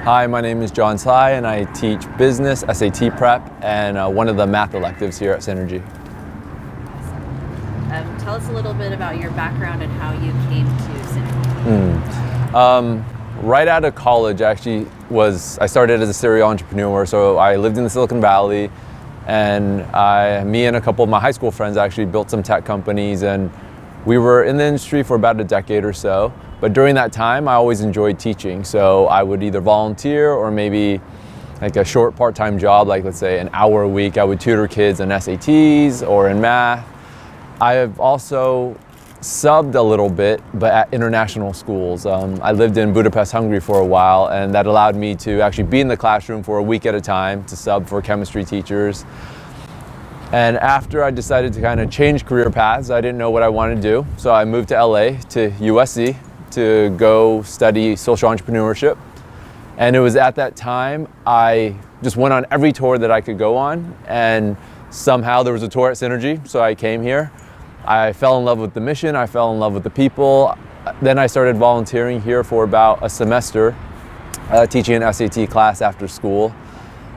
Hi, my name is Tsai, and I teach business, SAT prep, and one of the math electives here at Synergy. Awesome. Tell us a little bit about your background and how you came to Synergy. Right out of college, I started as a serial entrepreneur. So I lived in the Silicon Valley, and me and a couple of my high school friends actually built some tech companies, and we were in the industry for about a decade or so. But during that time, I always enjoyed teaching. So I would either volunteer or maybe like a short part-time job, like let's say an hour a week. I would tutor kids in SATs or in math. I have also subbed a little bit, but at international schools. I lived in Budapest, Hungary for a while, and that allowed me to actually be in the classroom for a week at a time to sub for chemistry teachers. And after I decided to kind of change career paths, I didn't know what I wanted to do. So I moved to LA, to USC, to go study social entrepreneurship. And it was at that time I just went on every tour that I could go on, and somehow there was a tour at Synergy, so I came here. I fell in love with the mission, I fell in love with the people. Then I started volunteering here for about a semester, teaching an SAT class after school.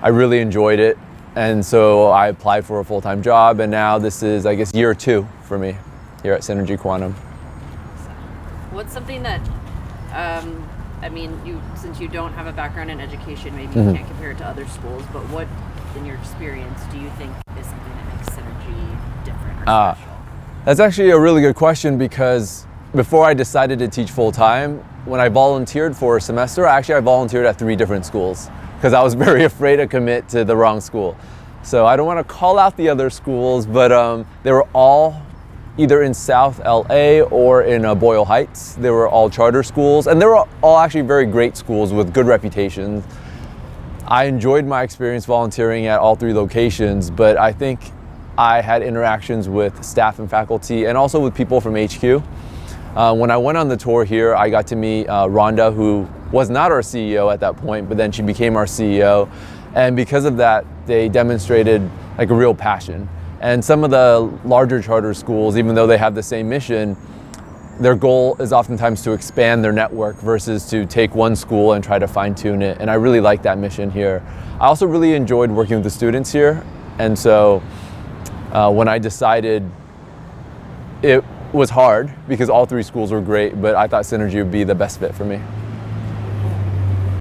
I really enjoyed it, and so I applied for a full-time job, and now this is, I guess, year 2 for me here at Synergy Quantum. What's something that, since you don't have a background in education, maybe you can't compare it to other schools, but what, in your experience, do you think is something that makes Synergy different or special? That's actually a really good question, because before I decided to teach full-time, when I volunteered for a semester, I volunteered at 3 different schools because I was very afraid to commit to the wrong school. So I don't want to call out the other schools, but they were all either in South LA or in Boyle Heights. They were all charter schools, and they were all actually very great schools with good reputations. I enjoyed my experience volunteering at all 3 locations, but I think I had interactions with staff and faculty and also with people from HQ. When I went on the tour here, I got to meet Rhonda, who was not our CEO at that point, but then she became our CEO. And because of that, they demonstrated like a real passion. And some of the larger charter schools, even though they have the same mission, their goal is oftentimes to expand their network versus to take one school and try to fine-tune it. And I really like that mission here. I also really enjoyed working with the students here. And so when I decided, it was hard because all 3 schools were great, but I thought Synergy would be the best fit for me.